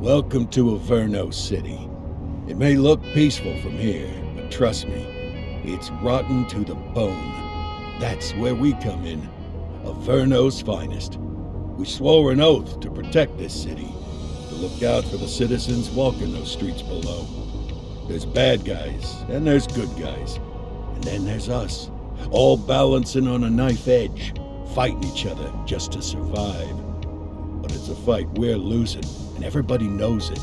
Welcome to Averno City. It may look peaceful from here, but trust me, it's rotten to the bone. That's where we come in. Averno's finest. We swore an oath to protect this city, to look out for the citizens walking those streets below. There's bad guys, and there's good guys. And then there's us, all balancing on a knife edge, fighting each other just to survive. But it's a fight we're losing, and everybody knows it.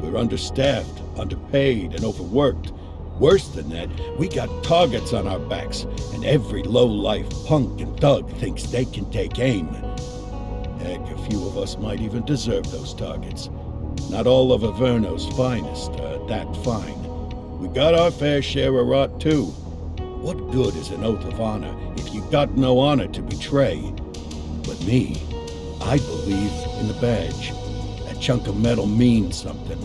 We're understaffed, underpaid, and overworked. Worse than that, we got targets on our backs, and every low-life punk and thug thinks they can take aim. Heck, a few of us might even deserve those targets. Not all of Averno's finest are that fine. We got our fair share of rot, too. What good is an oath of honor if you got no honor to betray? But me, I believe in the badge. That chunk of metal means something.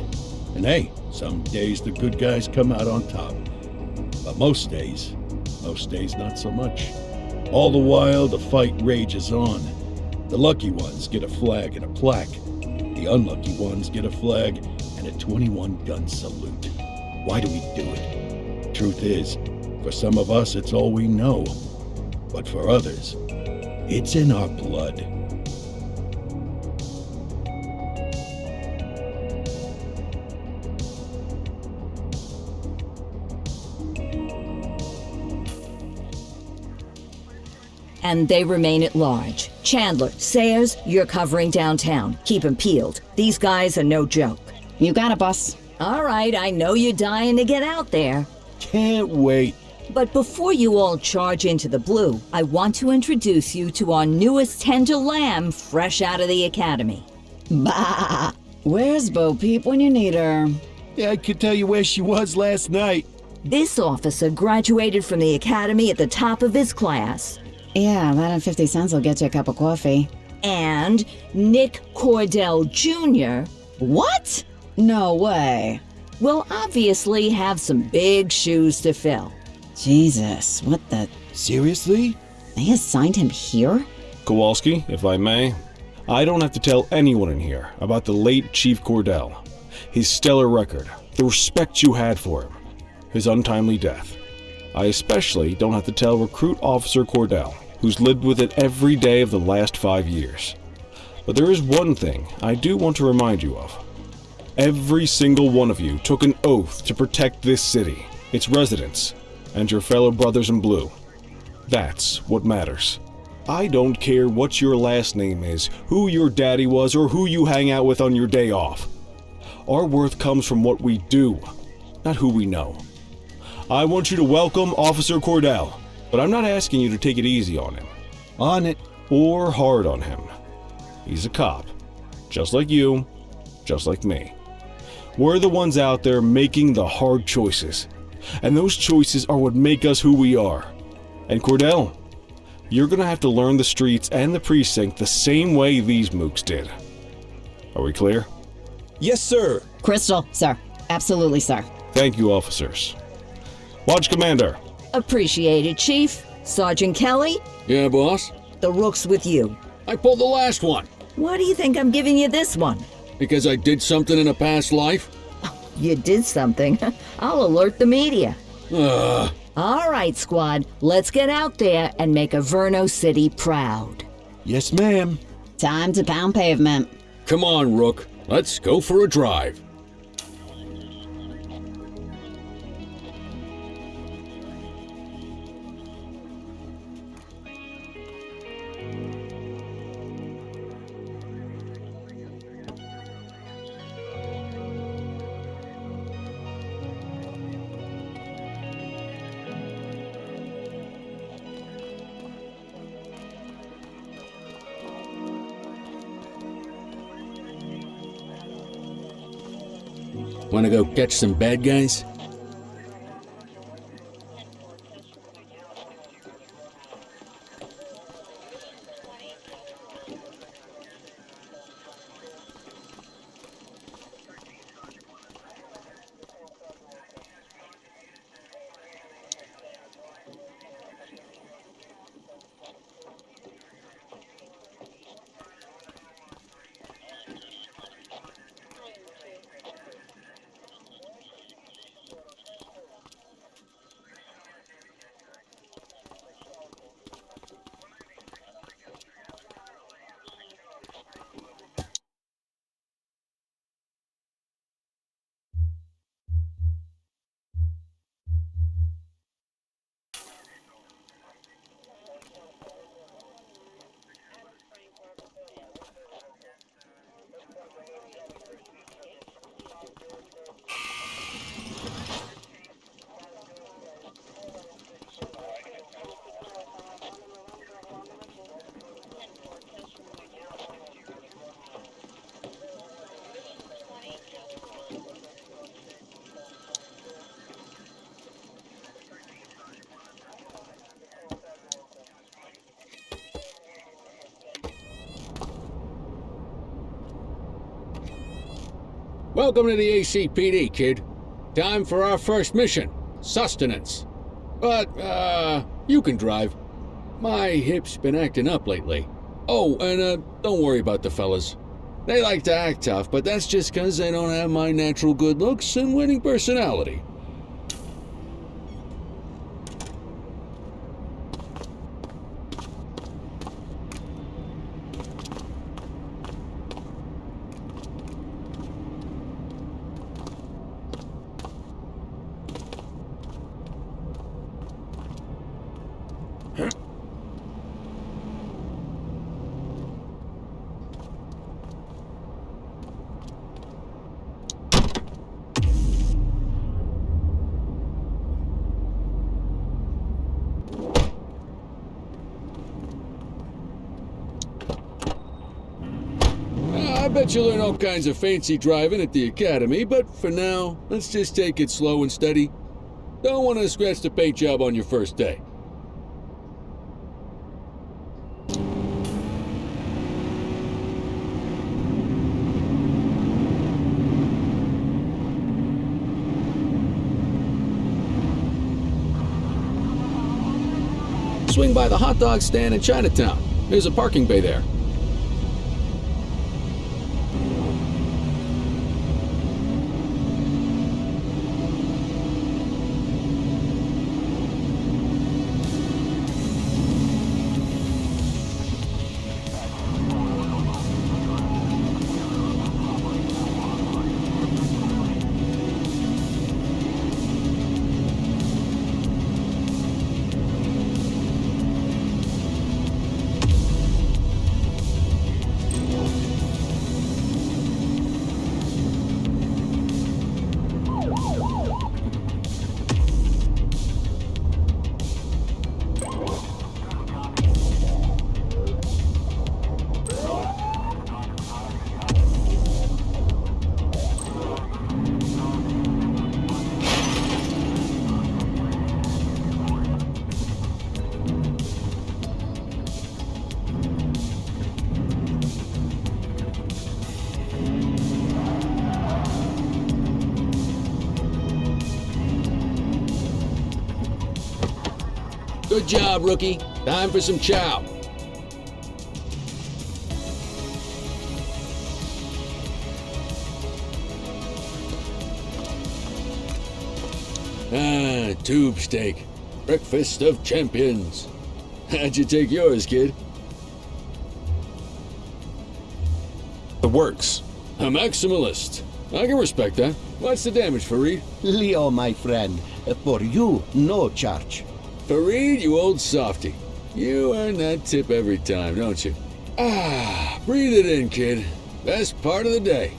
And hey, some days the good guys come out on top. But most days not so much. All the while, the fight rages on. The lucky ones get a flag and a plaque. The unlucky ones get a flag and a 21-gun salute. Why do we do it? Truth is, for some of us it's all we know. But for others, it's in our blood. And they remain at large. Chandler, Sayers, you're covering downtown. Keep 'em peeled. These guys are no joke. You got it, boss. All right, I know you're dying to get out there. Can't wait. But before you all charge into the blue, I want to introduce you to our newest tender lamb fresh out of the academy. Bah! Where's Bo Peep when you need her? Yeah, I could tell you where she was last night. This officer graduated from the academy at the top of his class. Yeah, that and 50 cents will get you a cup of coffee. And Nick Cordell Jr. What? No way. will obviously have some big shoes to fill. Jesus, what the... Seriously? They assigned him here? Kowalski, if I may, I don't have to tell anyone in here about the late Chief Cordell, his stellar record, the respect you had for him, his untimely death. I especially don't have to tell Recruit Officer Cordell, who's lived with it every day of the last 5 years. But there is one thing I do want to remind you of. Every single one of you took an oath to protect this city, its residents, and your fellow brothers in blue. That's what matters. I don't care what your last name is, who your daddy was, or who you hang out with on your day off. Our worth comes from what we do, not who we know. I want you to welcome Officer Cordell, but I'm not asking you to take it easy on him. On it. Or hard on him. He's a cop, just like you, just like me. We're the ones out there making the hard choices, and those choices are what make us who we are. And Cordell, you're gonna have to learn the streets and the precinct the same way these mooks did. Are we clear? Yes, sir. Crystal, sir. Absolutely, sir. Thank you, officers. Lodge Commander. Appreciate it, Chief. Sergeant Kelly, Yeah, boss? the rook's with you. I pulled the last one Why do you think I'm giving you this one? because I did something in a past life. You did something. I'll alert the media. Ugh. All right, squad, let's get out there and make Averno City proud. Yes, ma'am. Time to pound pavement. Come on, Rook. Let's go for a drive. Wanna go catch some bad guys? Welcome to the ACPD, kid. Time for our first mission, sustenance. But, you can drive. My hip's been acting up lately. Oh, and, don't worry about the fellas. They like to act tough, but that's just 'cause they don't have my natural good looks and winning personality. I bet you'll learn all kinds of fancy driving at the academy, but for now, let's just take it slow and steady. Don't want to scratch the paint job on your first day. Swing by the hot dog stand in Chinatown. There's a parking bay there. Good job, rookie. Time for some chow. Tube steak. Breakfast of champions. How'd you take yours, kid? The works. A maximalist. I can respect that. What's the damage, Fareed? Leo, my friend, for you, no charge. Fareed, you old softy. You earn that tip every time, don't you? Breathe it in, kid. Best part of the day.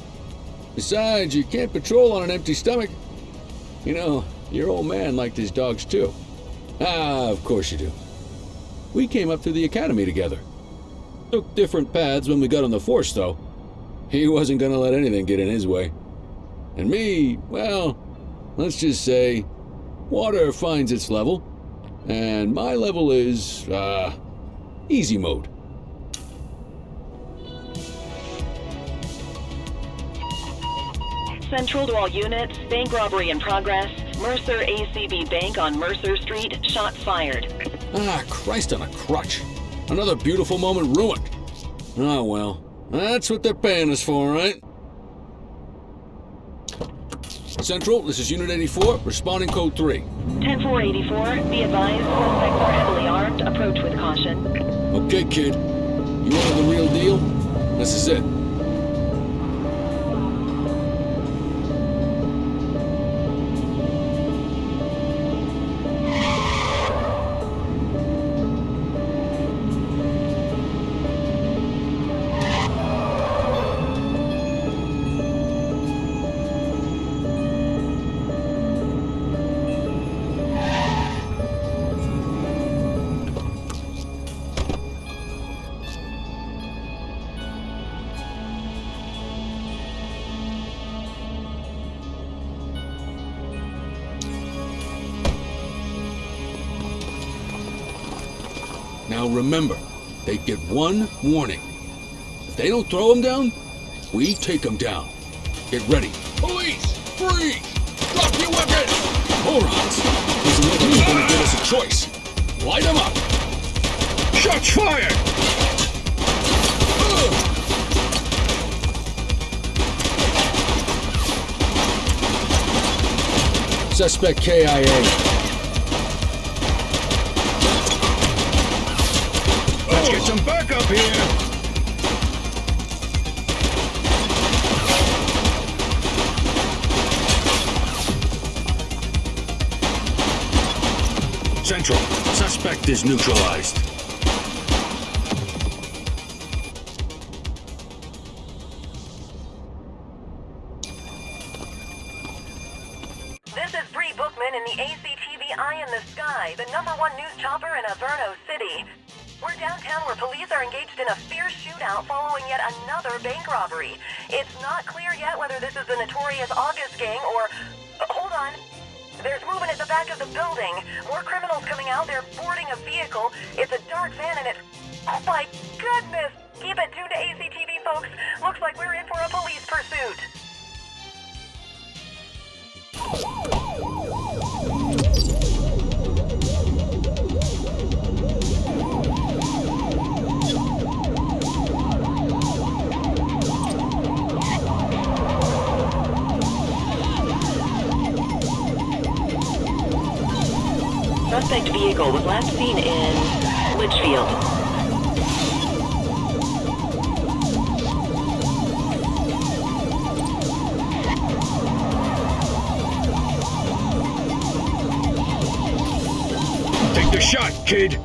Besides, you can't patrol on an empty stomach. You know, your old man liked his dogs too. Of course you do. We came up through the academy together. Took different paths when we got on the force, though. He wasn't gonna let anything get in his way. And me, well, let's just say, water finds its level. And my level is, easy mode. Central to all units, bank robbery in progress. Mercer ACB Bank on Mercer Street, shots fired. Christ on a crutch. Another beautiful moment ruined. Oh well, that's what they're paying us for, right? Central, this is Unit 84, responding code 3. 10-484, be advised, suspects are heavily armed, approach with caution. Okay, kid. You want the real deal? This is it. Now remember, they get one warning. If they don't throw them down, we take them down. Get ready. Police! Freeze! Drop your weapons! Morons! There's another who's gonna give us a choice. Light them up! Shots fired! Suspect KIA. Let's get some backup here. Central, suspect is neutralized. This is Bree Bookman in the ACTV Eye in the Sky, the #1 news chopper in Averno City. We're downtown where police are engaged in a fierce shootout following yet another bank robbery. It's not clear yet whether this is the notorious August gang or... hold on. There's movement at the back of the building. More criminals coming out. They're boarding a vehicle. It's a dark van and it's... oh my goodness! Keep it tuned to ACTV, folks. Looks like we're in for a police pursuit. Suspect vehicle was last seen in Litchfield. Take the shot, kid.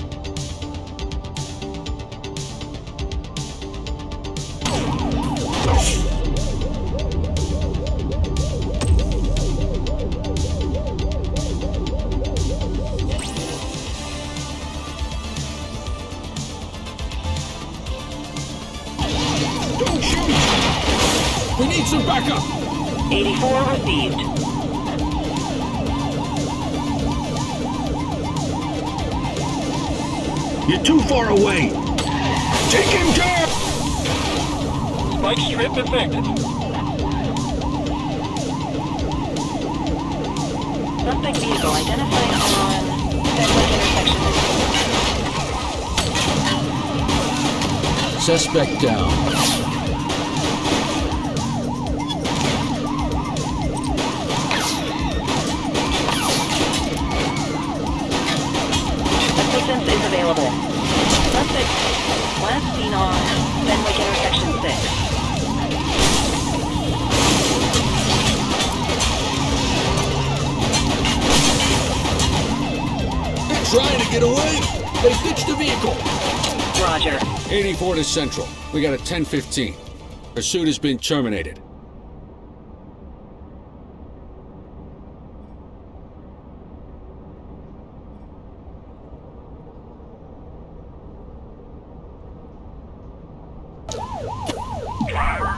Don't shoot! We need some backup! 84 received. You're too far away. Take him down! Spike strip infected. Suspect vehicle identified on Fenwick intersection. Suspect down. Assistance is available. Suspect last seen on Fenwick intersection 6. They're trying to get away. They ditched the vehicle. Roger. 84 to Central. We got a 10-15. Pursuit has been terminated.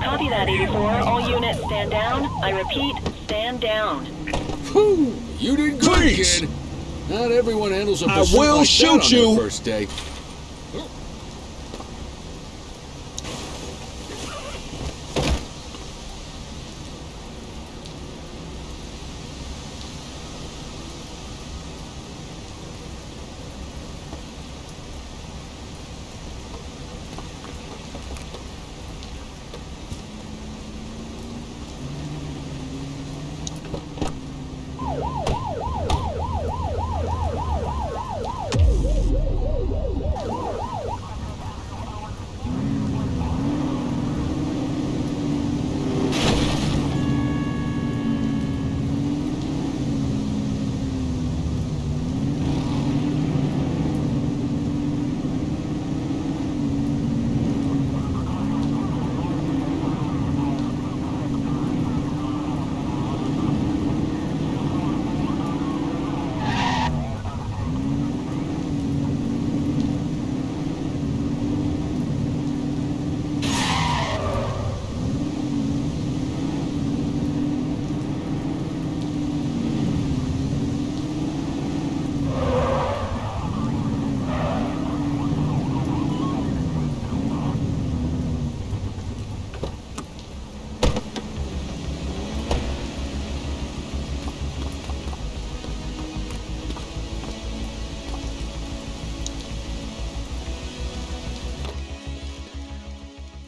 Copy that, 84. All units stand down. I repeat, stand down. Whew, you did good, Freeze! kid. Not everyone handles a I pursuit will like shoot that on you. their first day.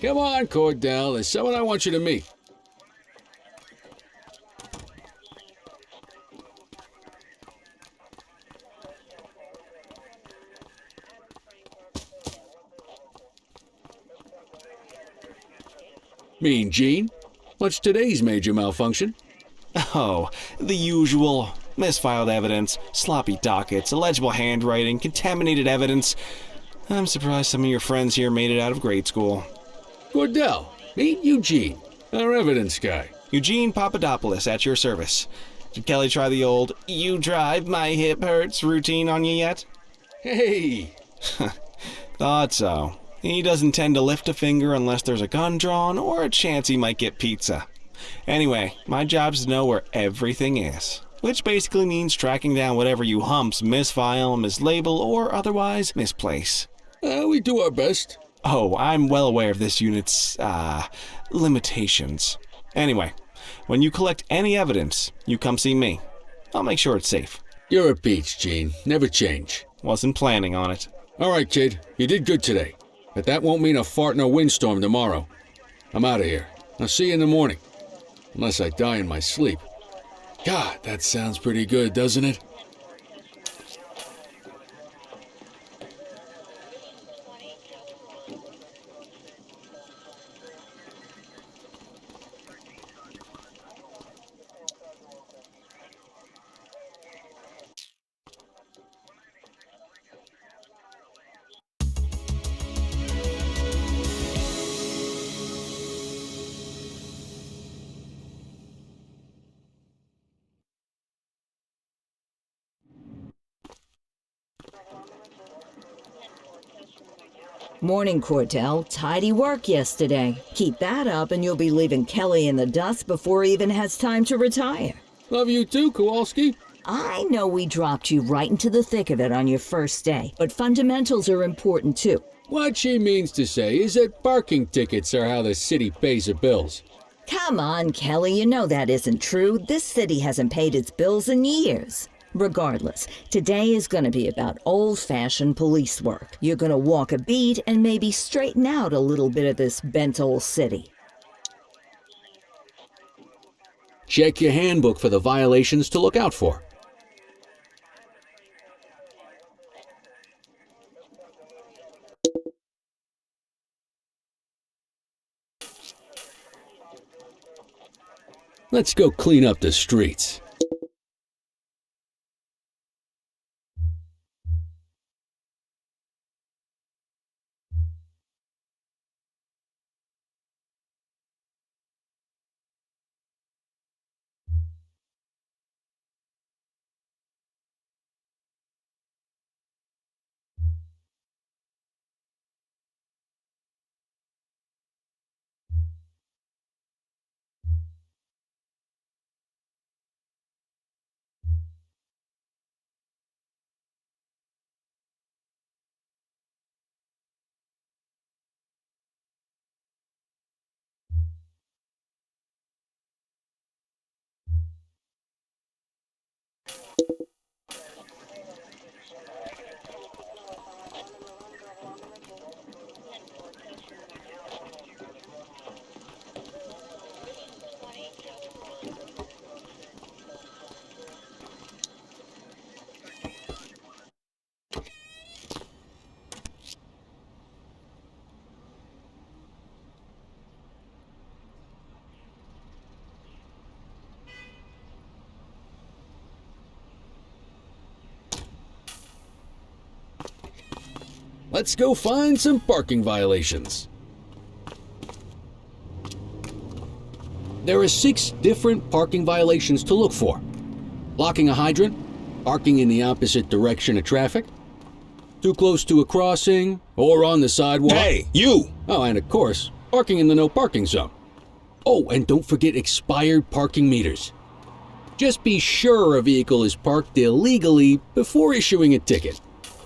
Come on, Cordell. There's someone I want you to meet. Mean Gene? What's today's major malfunction? Oh, the usual. Misfiled evidence, sloppy dockets, illegible handwriting, contaminated evidence. I'm surprised some of your friends here made it out of grade school. Cordell, meet Eugene, our evidence guy. Eugene Papadopoulos at your service. Did Kelly try the old "you drive, my hip hurts" routine on you yet? Hey! Thought so. He doesn't tend to lift a finger unless there's a gun drawn or a chance he might get pizza. Anyway, my job's to know where everything is, which basically means tracking down whatever you humps misfile, mislabel, or otherwise misplace. We do our best. Oh, I'm well aware of this unit's, limitations. Anyway, when you collect any evidence, you come see me. I'll make sure it's safe. You're a peach, Gene. Never change. Wasn't planning on it. All right, kid. You did good today. But that won't mean a fart in a windstorm tomorrow. I'm out of here. I'll see you in the morning. Unless I die in my sleep. God, that sounds pretty good, doesn't it? Morning, Cordell. Tidy work yesterday. Keep that up and you'll be leaving Kelly in the dust before he even has time to retire. Love you too, Kowalski. I know we dropped you right into the thick of it on your first day, but fundamentals are important too. What she means to say is that parking tickets are how the city pays her bills. Come on, Kelly, you know that isn't true. This city hasn't paid its bills in years. Regardless, today is going to be about old-fashioned police work. You're going to walk a beat and maybe straighten out a little bit of this bent old city. Check your handbook for the violations to look out for. Let's go clean up the streets. Let's go find some parking violations. There are 6 different parking violations to look for. Blocking a hydrant, parking in the opposite direction of traffic, too close to a crossing, or on the sidewalk. Hey, you! Oh, and of course, parking in the no parking zone. Oh, and don't forget expired parking meters. Just be sure a vehicle is parked illegally before issuing a ticket.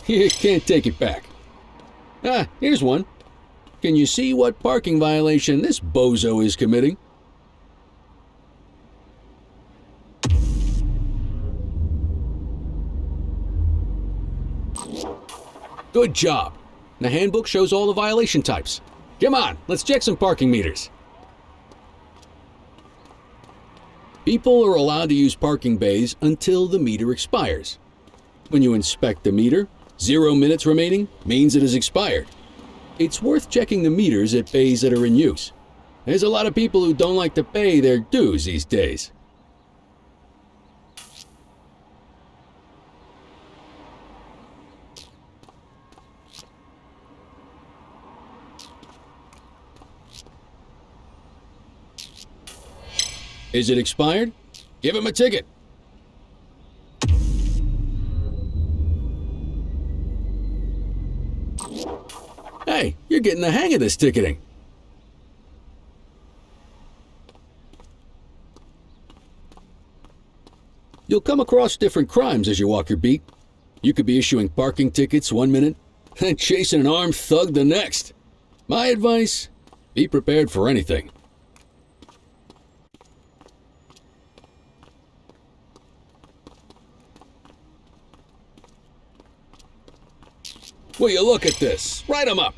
You can't take it back. Ah, here's one. Can you see what parking violation this bozo is committing? Good job. The handbook shows all the violation types. Come on, let's check some parking meters. People are allowed to use parking bays until the meter expires. When you inspect the meter, 0 minutes remaining means it has expired. It's worth checking the meters at bays that are in use. There's a lot of people who don't like to pay their dues these days. Is it expired? Give him a ticket. Hey, you're getting the hang of this ticketing. You'll come across different crimes as you walk your beat. You could be issuing parking tickets 1 minute and chasing an armed thug the next. My advice, be prepared for anything. Will you look at this? Write 'em up.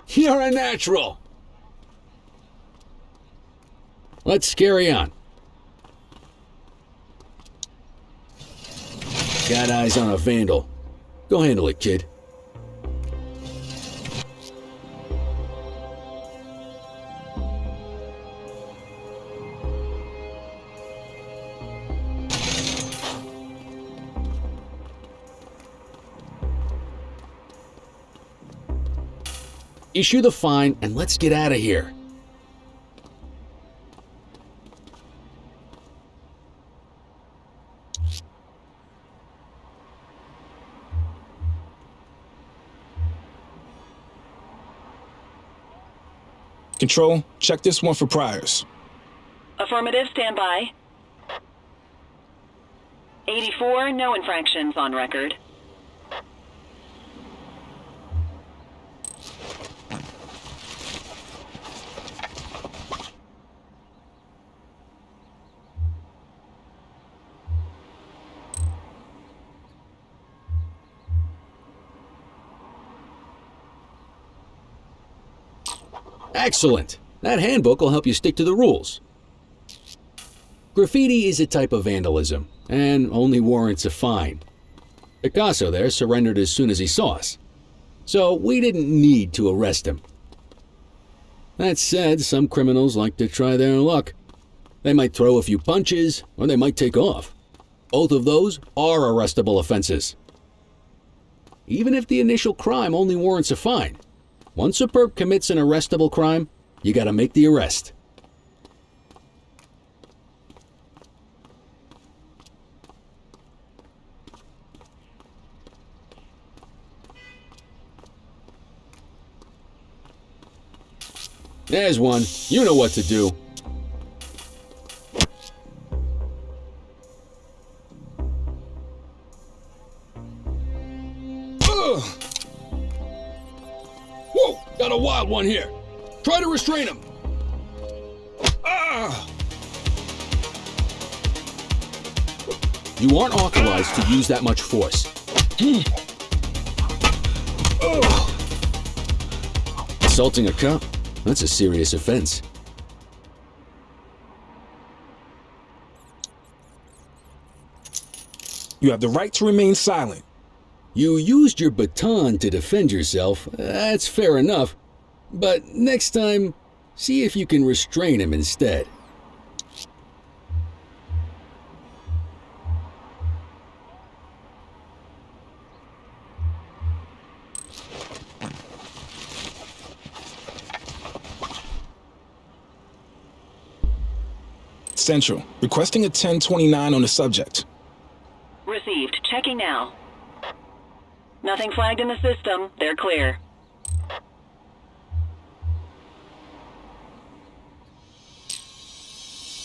You're a natural. Let's carry on. Got eyes on a vandal. Go handle it, kid. Issue the fine and let's get out of here. Control, check this one for priors. Affirmative, stand by. 84, no infractions on record. Excellent. That handbook will help you stick to the rules. Graffiti is a type of vandalism and only warrants a fine. Picasso there surrendered as soon as he saw us, so we didn't need to arrest him. That said, some criminals like to try their luck. They might throw a few punches or they might take off. Both of those are arrestable offenses. Even if the initial crime only warrants a fine, once a perp commits an arrestable crime, you gotta make the arrest. There's one. You know what to do. Whoa! Got a wild one here. Try to restrain him. You aren't authorized to use that much force. Assaulting a cop? That's a serious offense. You have the right to remain silent. You used your baton to defend yourself. That's fair enough. But next time, see if you can restrain him instead. Central, requesting a 1029 on the subject. Received. Checking now. Nothing flagged in the system. They're clear.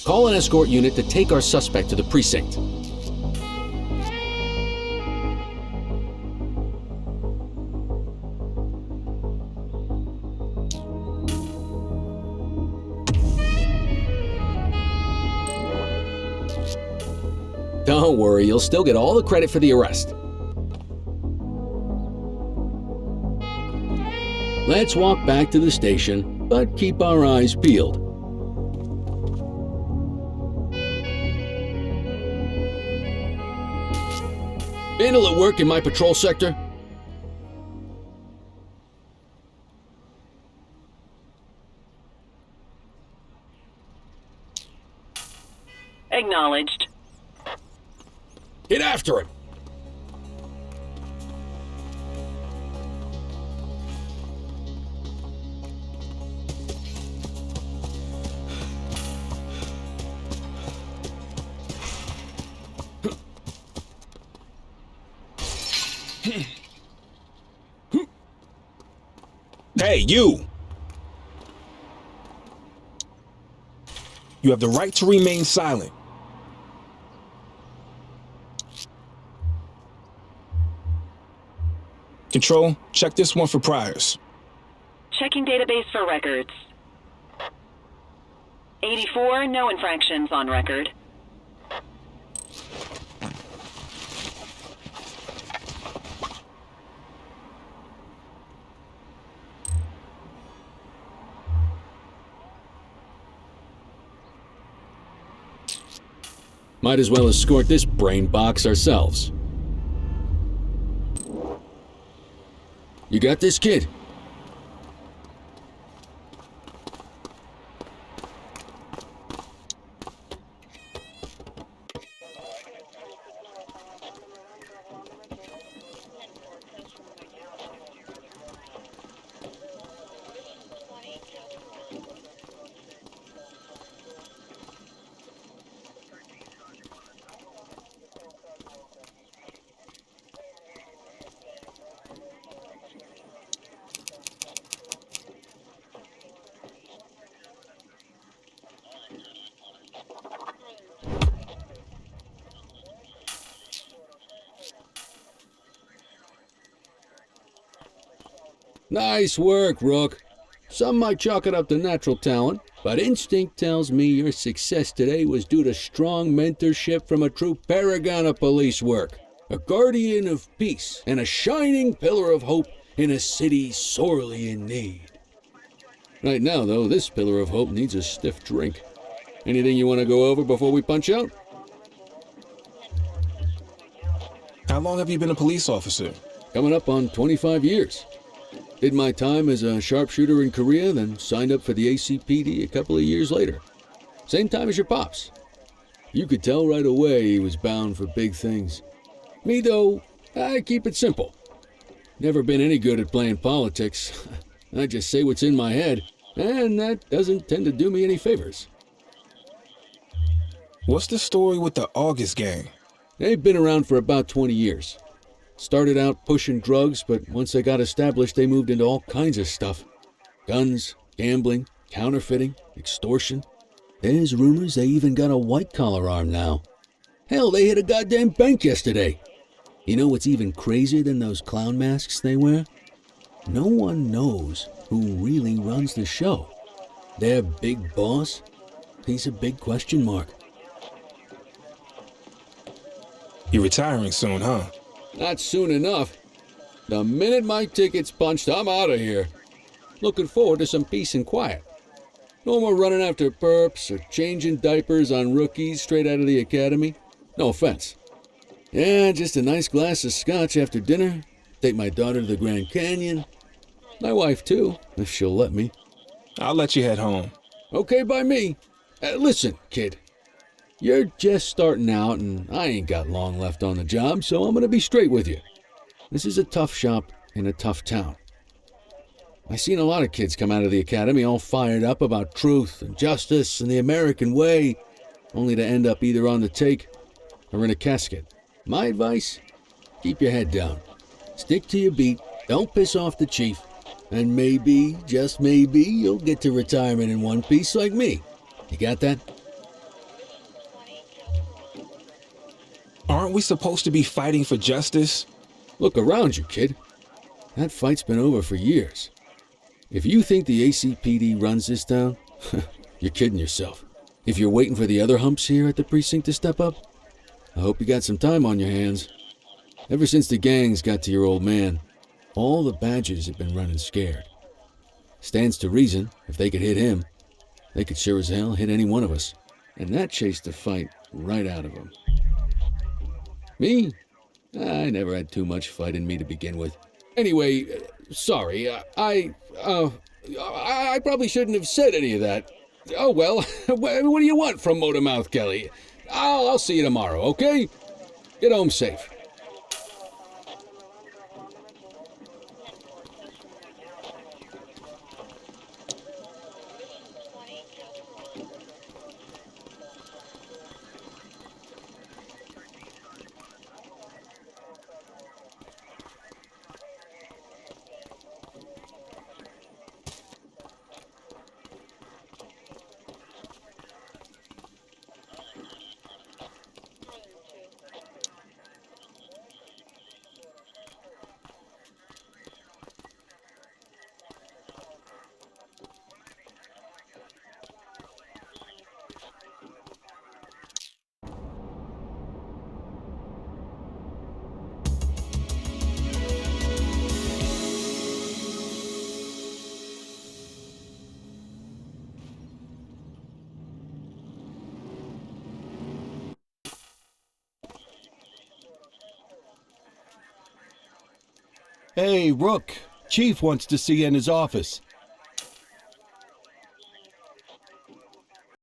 Call an escort unit to take our suspect to the precinct. Don't worry, you'll still get all the credit for the arrest. Let's walk back to the station, but keep our eyes peeled. Vandal at work in my patrol sector? Acknowledged. Get after him! Hey, you! You have the right to remain silent. Control, check this one for priors. Checking database for records. 84, no infractions on record. Might as well escort this brain box ourselves. You got this, kid? Nice work, Rook. Some might chalk it up to natural talent, but instinct tells me your success today was due to strong mentorship from a true paragon of police work, a guardian of peace, and a shining pillar of hope in a city sorely in need. Right now, though, this pillar of hope needs a stiff drink. Anything you want to go over before we punch out? How long have you been a police officer? Coming up on 25 years. Did my time as a sharpshooter in Korea, then signed up for the ACPD a couple of years later. Same time as your pops. You could tell right away he was bound for big things. Me, though, I keep it simple. Never been any good at playing politics. I just say what's in my head, and that doesn't tend to do me any favors. What's the story with the August gang? They've been around for about 20 years. Started out pushing drugs, but once they got established, they moved into all kinds of stuff. Guns, gambling, counterfeiting, extortion. There's rumors they even got a white-collar arm now. Hell, they hit a goddamn bank yesterday. You know what's even crazier than those clown masks they wear? No one knows who really runs the show. Their big boss? He's a big question mark. You're retiring soon, huh? Not soon enough. The minute my ticket's punched, I'm out of here. Looking forward to some peace and quiet. No more running after perps or changing diapers on rookies straight out of the academy. No offense. Yeah, just a nice glass of scotch after dinner. Take my daughter to the Grand Canyon. My wife, too, if she'll let me. I'll let you head home. Okay by me. Listen, kid. You're just starting out, and I ain't got long left on the job, so I'm gonna be straight with you. This is a tough shop in a tough town. I seen a lot of kids come out of the academy all fired up about truth and justice and the American way, only to end up either on the take or in a casket. My advice? Keep your head down. Stick to your beat, don't piss off the chief, and maybe, just maybe, you'll get to retirement in one piece like me. You got that? Aren't we supposed to be fighting for justice? Look around you, kid. That fight's been over for years. If you think the ACPD runs this town, you're kidding yourself. If you're waiting for the other humps here at the precinct to step up, I hope you got some time on your hands. Ever since the gangs got to your old man, all the badges have been running scared. Stands to reason, if they could hit him, they could sure as hell hit any one of us. And that chased the fight right out of them. Me? I never had too much fight in me to begin with. Anyway, sorry, I probably shouldn't have said any of that. Oh well, what do you want from Motormouth Kelly? I'll see you tomorrow, okay? Get home safe. Hey, Rook. Chief wants to see you in his office.